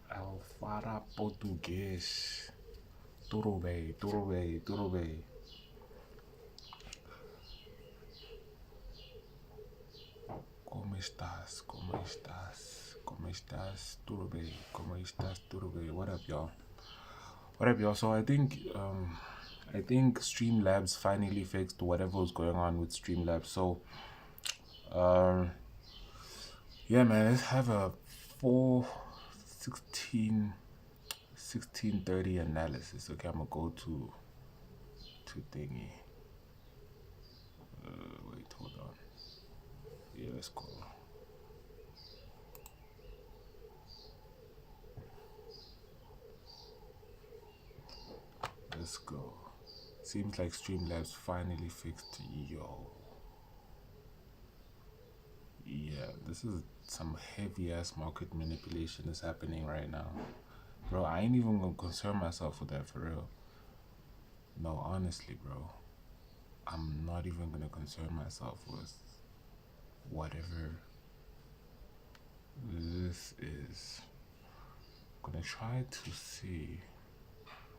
Alfara Português. Tudo bem, tudo bem, tudo bem. Como estás? Como estás? Como estás? Tudo bem? Como estás? Tudo bem? What up, y'all? What up, y'all? So I think Streamlabs finally fixed whatever was going on with Streamlabs. So, um, yeah, man, let's have a 4:16:30 analysis. Okay, I'm gonna go to thingy. Wait, hold on. Yeah, let's go. Let's go. Seems like Streamlabs finally fixed. Yo. Yeah, this is some heavy ass market manipulation is happening right now. Bro, I ain't even gonna concern myself with that for real. No, honestly, bro. I'm not even gonna concern myself with whatever this is. I'm gonna try to see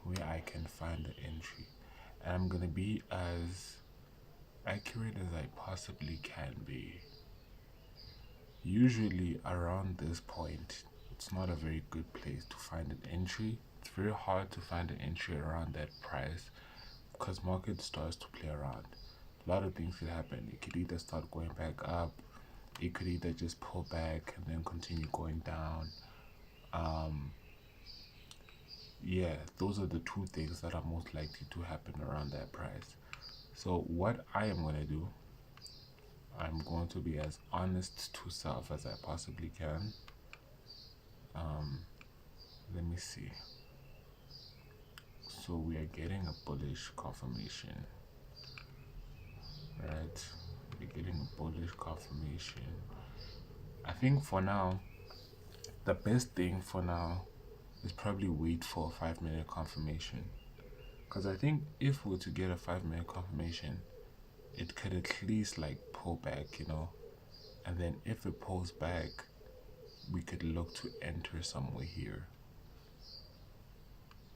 where I can find the entry. And I'm gonna be as accurate as I possibly can be. Usually around this point, it's not a very good place to find an entry. It's very hard to find an entry around that price because market starts to play around. A lot of things could happen. It could either start going back up, it could either just pull back and then continue going down. Yeah, those are the two things that are most likely to happen around that price. So what I am going to do, I'm going to be as honest to self as I possibly can. Let me see. So we are getting a bullish confirmation, right? We're getting a bullish confirmation. I think for now, the best thing for now is probably wait for a 5 minute confirmation. Because I think if we were to get a 5 minute confirmation, it could at least like pull back, and then if it pulls back, we could look to enter somewhere here,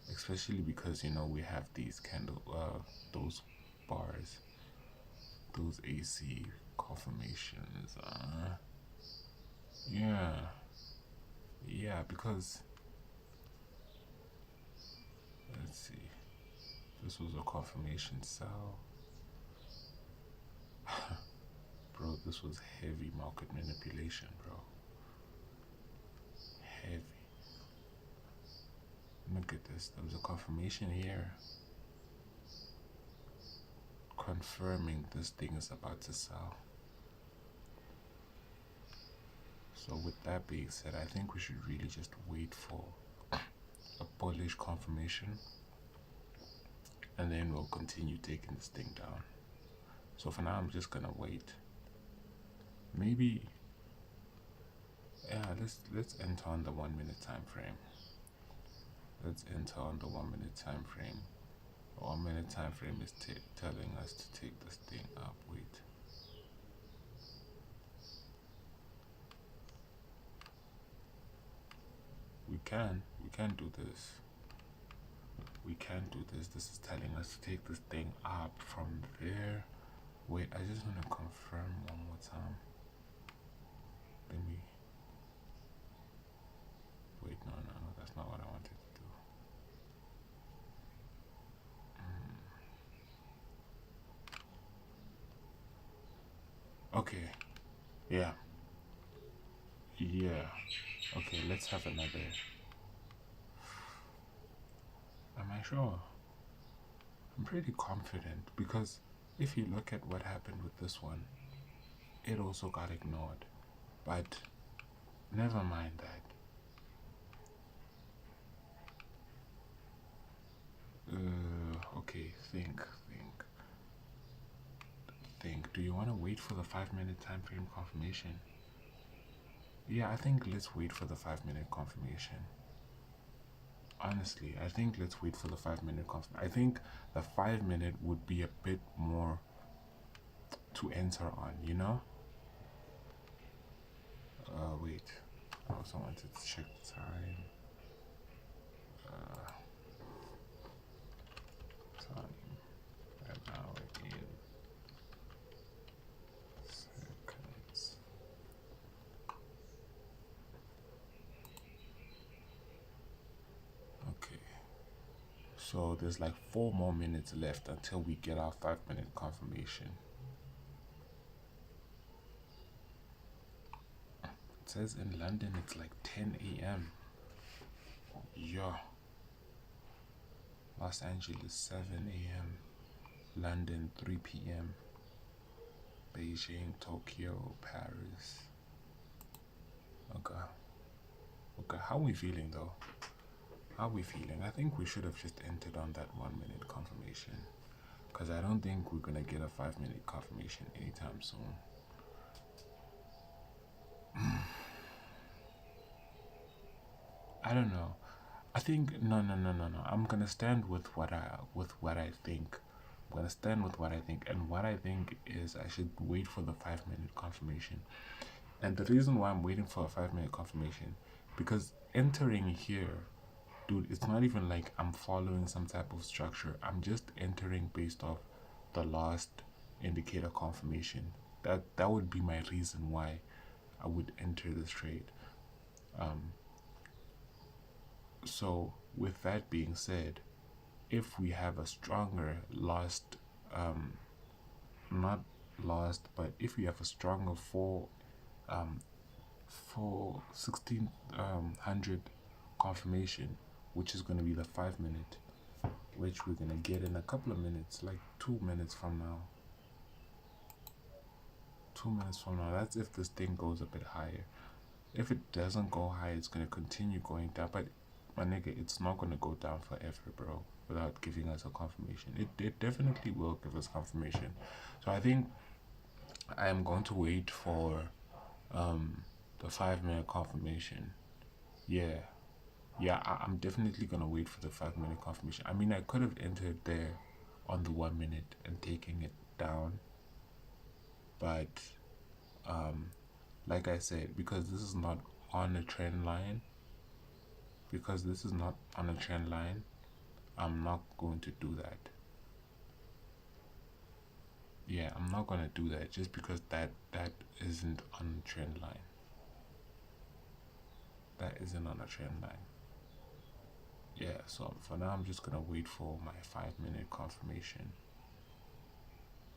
especially because we have these those bars, those AC confirmations. Yeah, because let's see, this was a confirmation sell. Bro, this was heavy market manipulation, bro. Heavy. Look at this. There was a confirmation here confirming this thing is about to sell. So with that being said, I think we should really just wait for a bullish confirmation and then we'll continue taking this thing down. So for now, I'm just gonna wait. Maybe, yeah, let's enter on the 1 minute time frame. Let's enter on the 1 minute time frame. The 1 minute time frame is telling us to take this thing up. Wait. We can do this. We can do this. This is telling us to take this thing up from there. Wait, I just want to confirm one more time. Let me. Wait, no, that's not what I wanted to do. Okay. Yeah. Yeah. Okay, let's have another. Am I sure? I'm pretty confident because if you look at what happened with this one, it also got ignored. But never mind that. Okay, think. Do you want to wait for the 5 minute time frame confirmation? Yeah, I think let's wait for the 5 minute confirmation. Honestly, I think let's wait for the 5 minute confirmation. I think the 5 minute would be a bit more to enter on, Wait. I also wanted to check the time. Time. An hour in seconds. Okay. So there's like 4 more minutes left until we get our 5 minute confirmation. It says in London it's like 10 a.m. Yeah. Los Angeles 7 a.m. London 3 p.m. Beijing, Tokyo, Paris. Okay. Okay, how are we feeling though? How are we feeling? I think we should have just entered on that 1 minute confirmation. Because I don't think we're going to get a 5 minute confirmation anytime soon. I don't know. I think no. I'm gonna stand with what I think. I'm gonna stand with what I think, and what I think is I should wait for the 5 minute confirmation. And the reason why I'm waiting for a 5 minute confirmation, because entering here, dude, it's not even like I'm following some type of structure. I'm just entering based off the last indicator confirmation. That would be my reason why I would enter this trade. So with that being said, if we have a stronger last, not last, but if we have a stronger for 1600 confirmation, which is going to be the 5 minute, which we're going to get in a couple of minutes, like 2 minutes from now. 2 minutes from now, that's if this thing goes a bit higher. If it doesn't go high, it's going to continue going down. But my nigga, it's not going to go down forever, bro, without giving us a confirmation. It definitely will give us confirmation. So I think I am going to wait for the 5 minute confirmation. Yeah. I'm definitely going to wait for the 5 minute confirmation. I mean, I could have entered there on the 1 minute and taking it down. But like I said, because this is not on a trend line, I'm not going to do that. Yeah, I'm not going to do that just because that isn't on a trend line. That isn't on a trend line. Yeah, so for now, I'm just going to wait for my 5 minute confirmation.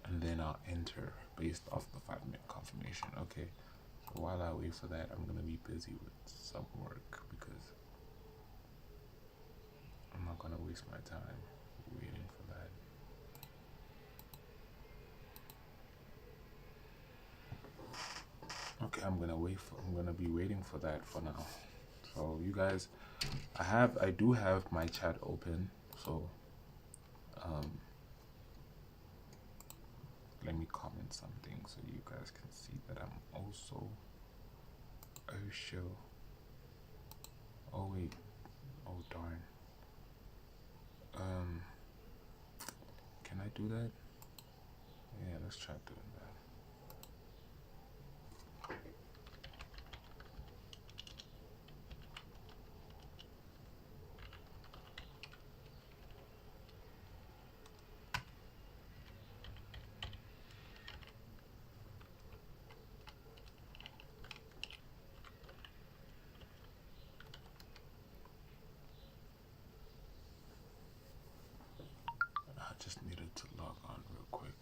And then I'll enter based off the 5 minute confirmation. Okay, so while I wait for that, I'm going to be busy with some work because I'm not going to waste my time waiting for that. Okay, I'm gonna be waiting for that for now. So you guys, I do have my chat open, so let me comment something so you guys can see that I'm also sure. Oh wait, oh darn. Can I do that? Yeah, let's try doing that. I just needed to log on real quickly.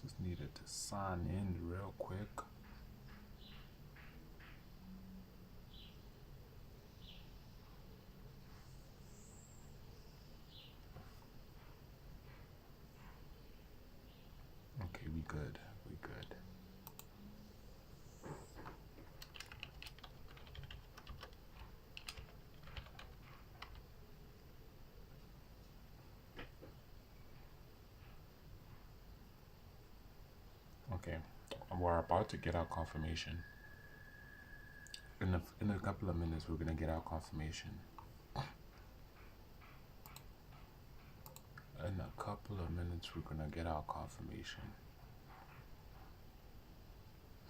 Just needed to sign in real quick. Okay, we good. We good. Okay, we're about to get our confirmation. In a couple of minutes, we're gonna get our confirmation. In a couple of minutes, we're gonna get our confirmation.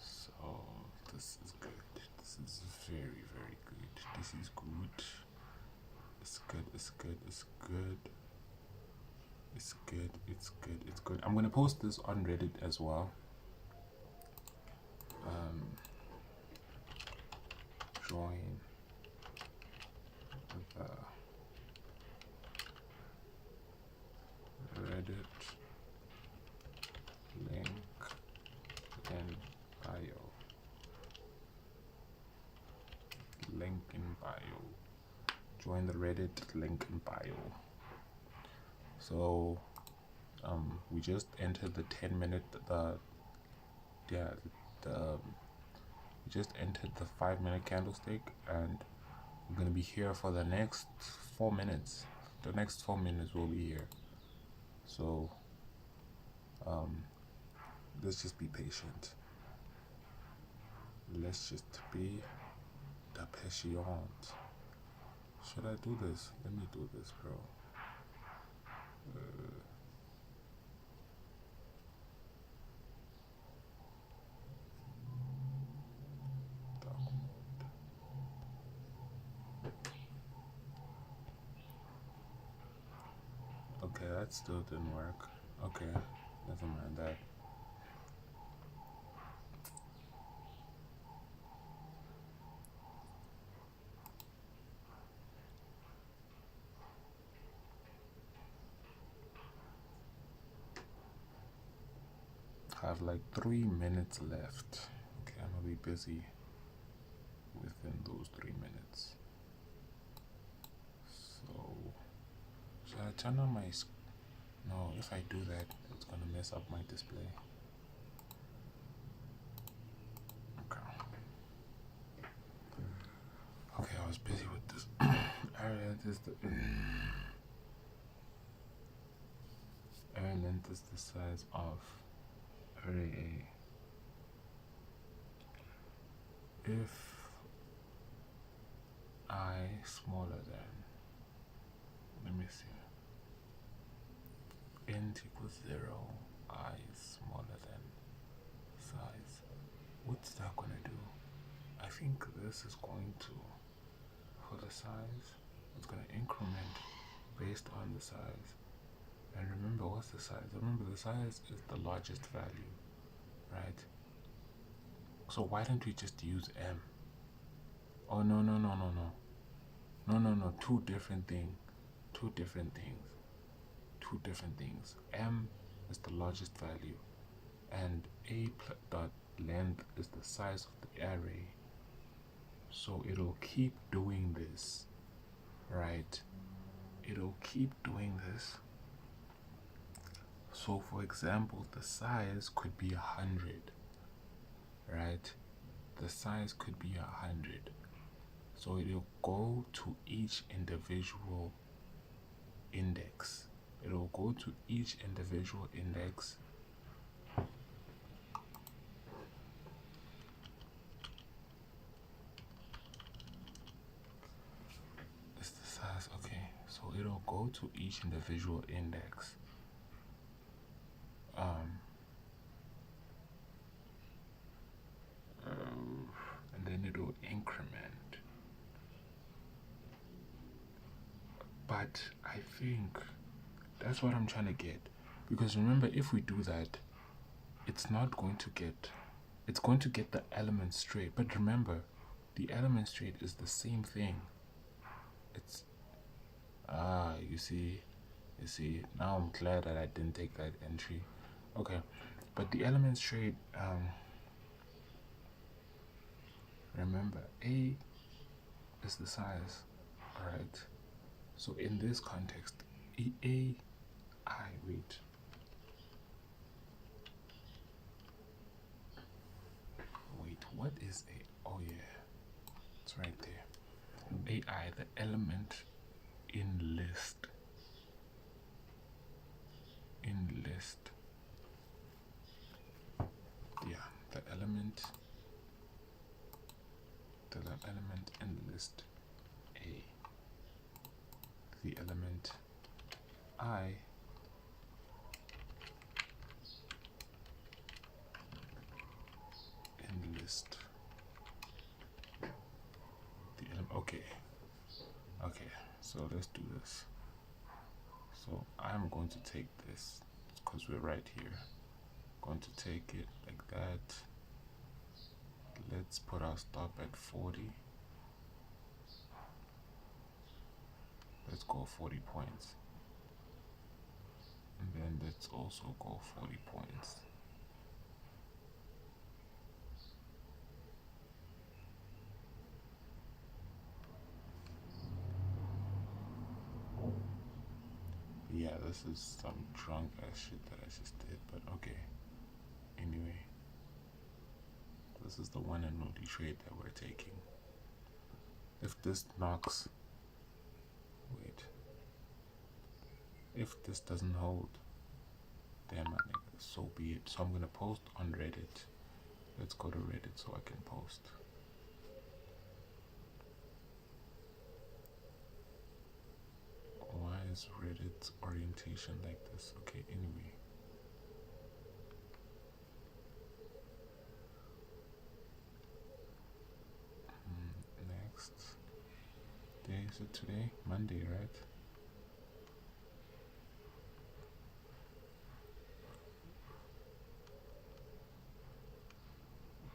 So this is good. This is very, very good. This is good. It's good. It's good. It's good. It's good. It's good. It's good. I'm gonna post this on Reddit as well. Join the Reddit link in bio. Link in bio. Join the Reddit link in bio. So we just entered the 10-minute we just entered the 5-minute candlestick, and we're gonna be here for the next 4 minutes. The next 4 minutes we'll be here. So let's just be patient. Let's just be patient. Should I do this? Let me do this, bro. Dark mode. Okay, that still didn't work. Okay, never mind that. I have like 3 minutes left. Okay, I'm gonna be busy within those 3 minutes. So, should I turn on my no, if I do that, it's gonna mess up my display. Okay, I was busy with this. Area length is the size of array A. If I smaller than, let me see, int equals 0, I is smaller than size. What's that gonna do? I think this is going to, for the size, it's gonna increment based on the size. And remember, what's the size? Remember, the size is the largest value, right? So why don't we just use M? Oh, no. No, two different things. M is the largest value, and A dot length is the size of the array. So it'll keep doing this, right? It'll keep doing this. So for example, the size could be 100, right? The size could be 100. So it'll go to each individual index. It'll go to each individual index. It's the size, okay. So it'll go to each individual index. And then it'll increment. But I think that's what I'm trying to get. Because remember, if we do that, it's not going to get, it's going to get the element straight. But remember, the element straight is the same thing. It's, you see, now I'm glad that I didn't take that entry. Okay, but the element straight, remember, A is the size, alright? So in this context, wait. Wait, what is A? Oh yeah, it's right there. AI, the element in list. Yeah, the element in list A. The element I in Okay, so let's do this. So I'm going to take this because we're right here. Going to take it like that. Let's put our stop at 40. Let's go 40 points. And then let's also go 40 points. Yeah, this is some drunk ass shit that I just did, but okay. Anyway, this is the one and only trade that we're taking. If this knocks, wait, if this doesn't hold, damn my nigga, so be it. So I'm gonna post on Reddit. Let's go to Reddit so I can post. Why is Reddit's orientation like this? Okay, anyway. Next day, is it today? Monday, right?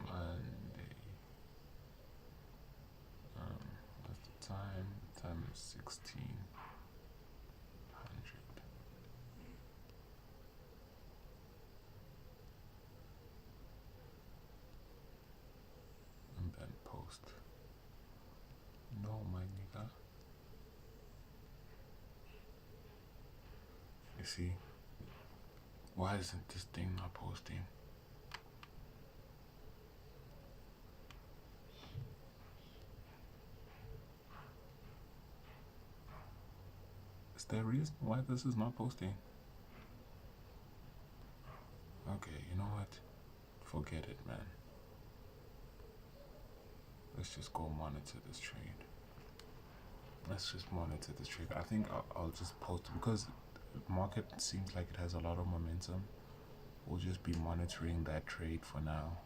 Monday. What's the time? The time is 1600. And then post. No, my nigga. You see? Why isn't this thing not posting? Is there a reason why this is not posting? Okay, you know what? Forget it, man. Let's just go monitor this trade. Let's just monitor this trade. I think I'll just post it because the market seems like it has a lot of momentum. We'll just be monitoring that trade for now.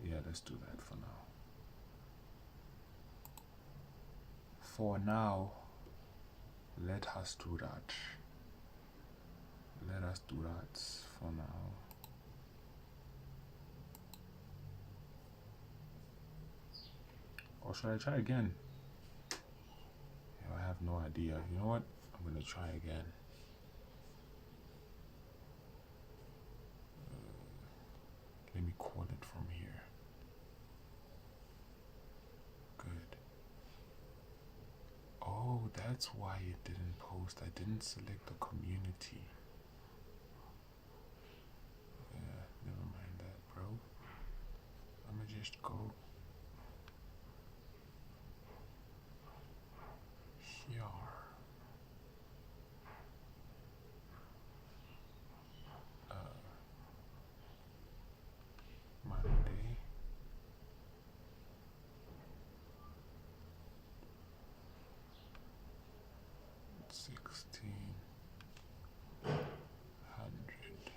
Yeah, let's do that for now. For now, let us do that. Let us do that for now. Or should I try again? Yeah, I have no idea. You know what? I'm gonna try again. Let me call it from here. Good. Oh, that's why it didn't post. I didn't select the community. Yeah, never mind that, bro. I'ma just go here. Monday. $1,600.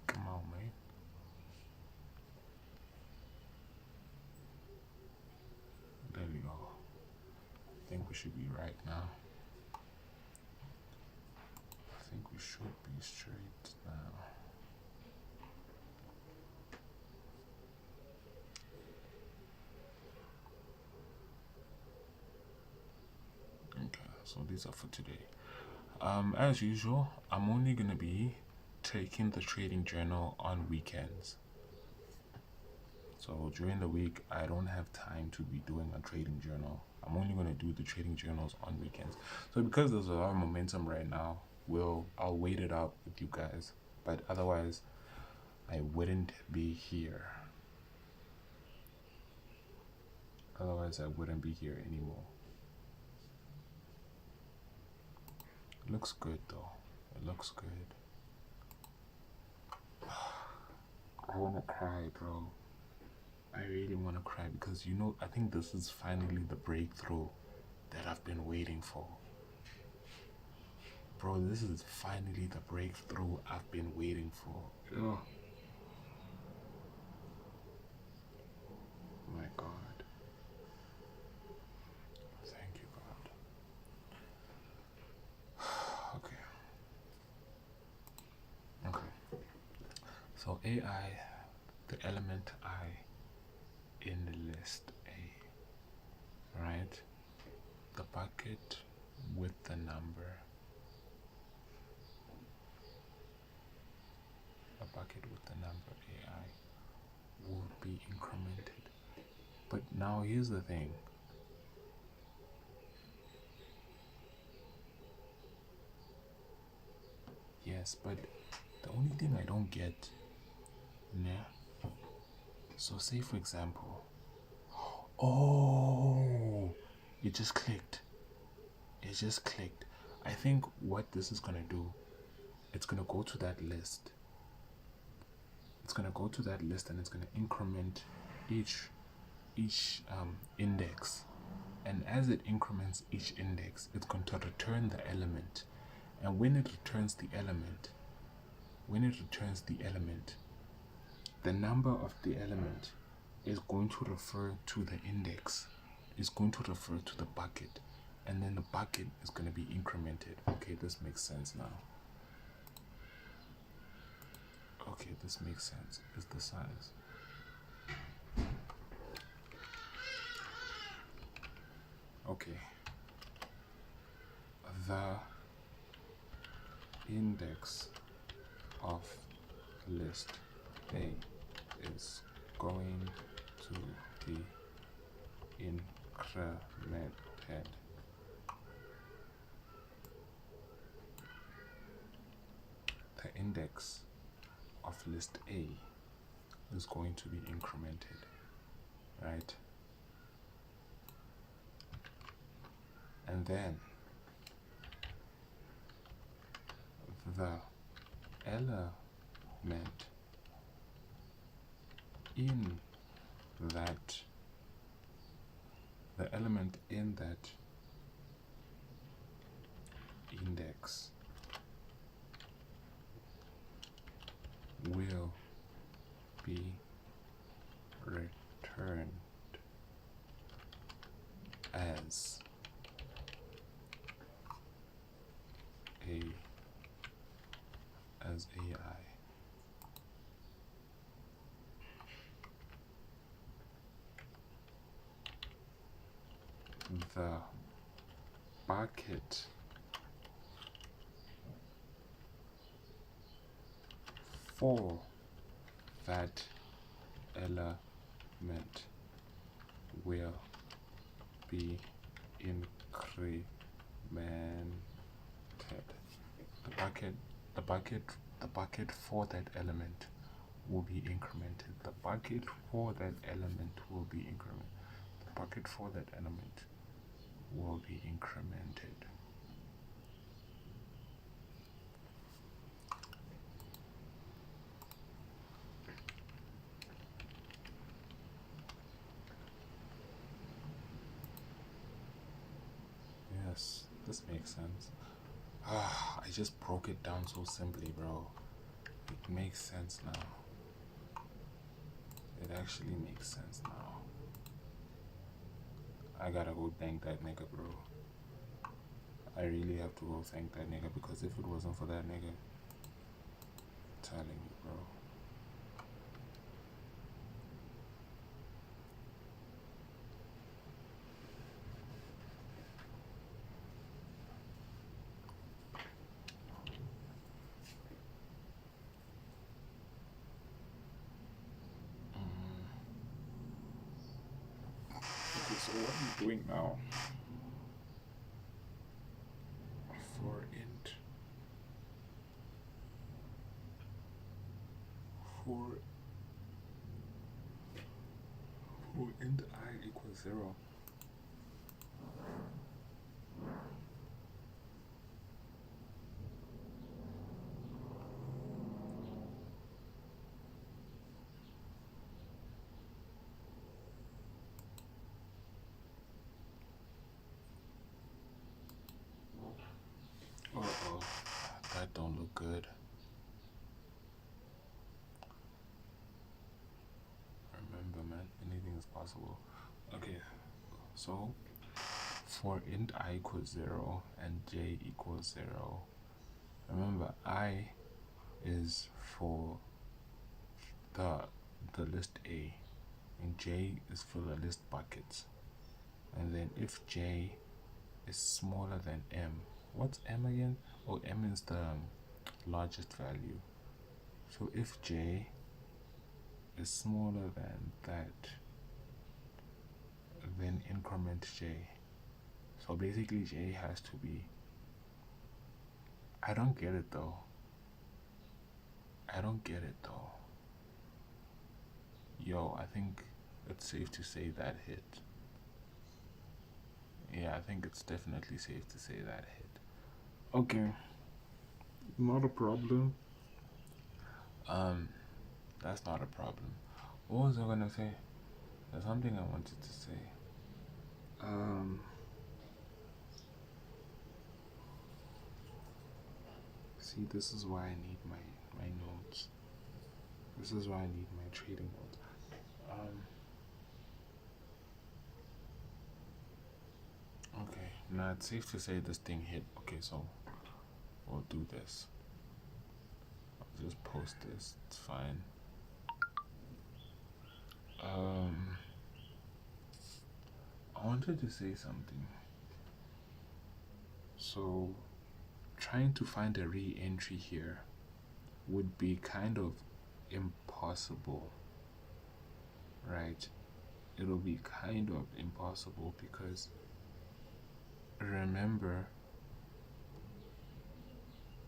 Come on, mate. There we go. I think we should be right now. I think we should be straight now. Okay, so these are for today. As usual, I'm only gonna be taking the trading journal on weekends. So during the week, I don't have time to be doing a trading journal. I'm only gonna do the trading journals on weekends. So because there's a lot of momentum right now, I'll wait it out with you guys. But otherwise, I wouldn't be here. Otherwise, I wouldn't be here anymore. It looks good though. It looks good. I wanna cry, bro. I really wanna cry because I think this is finally the breakthrough that I've been waiting for. Bro, this is finally the breakthrough I've been waiting for. Ugh. So AI, the element I in the list A, right? The bucket with the number, AI will be incremented. But now here's the thing. Yes, but the only thing I don't get, yeah. So say for example, oh, it just clicked. It just clicked. I think what this is gonna do, it's gonna go to that list. It's gonna go to that list and it's gonna increment each index. And as it increments each index, it's going to return the element. And when it returns the element, the number of the element is going to refer to the index, is going to refer to the bucket, and then the bucket is going to be incremented. Okay, this makes sense now. Okay, this makes sense. Is the size. Okay. The index of list A is going to be incremented. The index of list A is going to be incremented, right? And then the element in that index will be returned as AI. The bucket for that element will be incremented. The bucket for that element will be incremented. The bucket for that element will be incremented. The bucket for that element will be incremented. Yes, this makes sense. I just broke it down so simply, bro. It makes sense now. It actually makes sense now. I gotta go thank that nigga, bro. I really have to go thank that nigga, because if it wasn't for that nigga, I'm telling you, bro. Okay, so what I'm doing now for int I equals 0, that don't look good. Remember, man, anything is possible. Okay, so for int I equals 0 and j equals 0, remember I is for the the list A, and J is for the list buckets. And then if J is smaller than M, what's M again? Oh, M is the largest value. So if J is smaller than that, then increment J. So basically J has to be, I don't get it though. I don't get it though. Yo, I think it's safe to say that hit. Yeah, I think it's definitely safe to say that hit. Okay, not a problem. That's not a problem. What was I gonna say? There's something I wanted to say. Um, See, this is why I need my notes. This is why I need my trading notes. Okay, now it's safe to say this thing hit. Okay, so we'll do this. I'll just post this. It's fine. I wanted to say something. So, trying to find a re-entry here would be kind of impossible, right? It'll be kind of impossible because remember,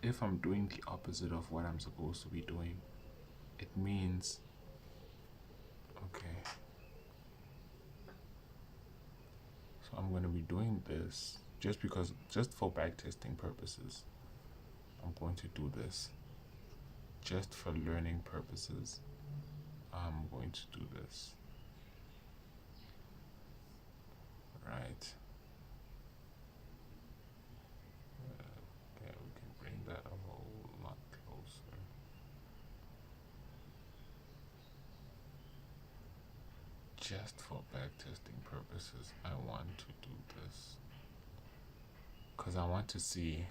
if I'm doing the opposite of what I'm supposed to be doing, it means, okay, so I'm going to be doing this just for backtesting purposes. I'm going to do this just for learning purposes. I'm going to do this, right? Okay, we can bring that a whole lot closer. Just for backtesting purposes, I want to do this because I want to see.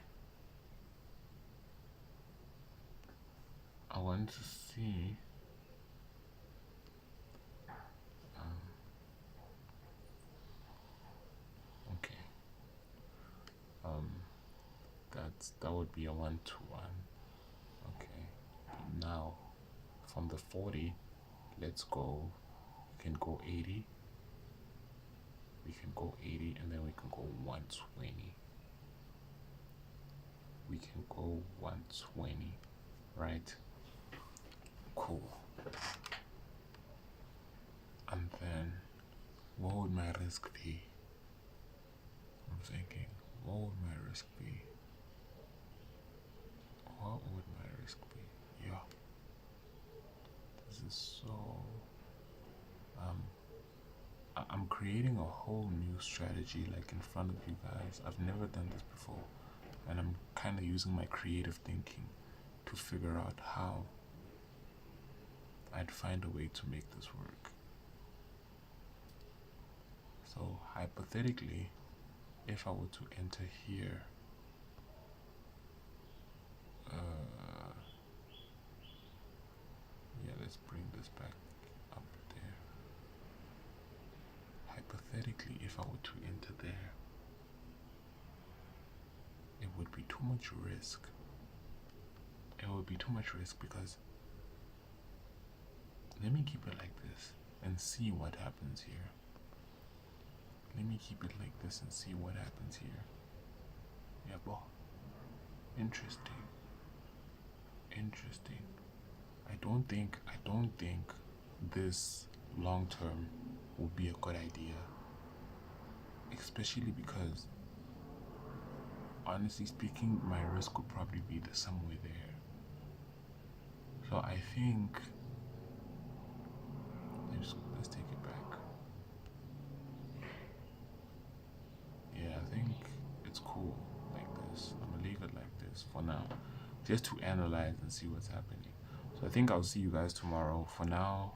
Okay. That would be a 1-to-1. Okay. Now, from the 40, let's go. We can go 80. We can go 80, and then we can go 120. We can go 120, right? Cool. And then, what would my risk be? I'm thinking, what would my risk be? What would my risk be? Yeah. This is so. I'm creating a whole new strategy, like in front of you guys. I've never done this before, and I'm kind of using my creative thinking to figure out how I'd find a way to make this work. So hypothetically, if I were to enter here, yeah, let's bring this back up there. Hypothetically, if I were to enter there, it would be too much risk. It would be too much risk because let me keep it like this and see what happens here. Let me keep it like this and see what happens here. Yeah, boy. Interesting. I don't think this long term would be a good idea. Especially because, honestly speaking, my risk would probably be somewhere there. So I think let's take it back. Yeah, I think it's cool like this. I'm gonna leave it like this for now, just to analyze and see what's happening. So I think I'll see you guys tomorrow. For now,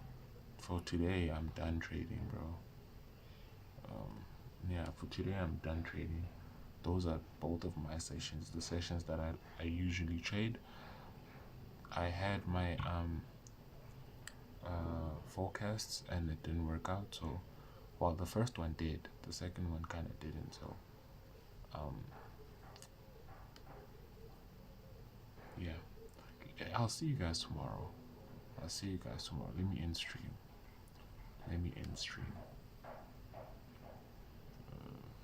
for today, I'm done trading, bro. Yeah, for today, I'm done trading. Those are both of my sessions, the sessions that I usually trade. I had my forecasts, and it didn't work out. So, well, the first one did, the second one kind of didn't. So, um, yeah, I'll see you guys tomorrow. I'll see you guys tomorrow. Let me end stream.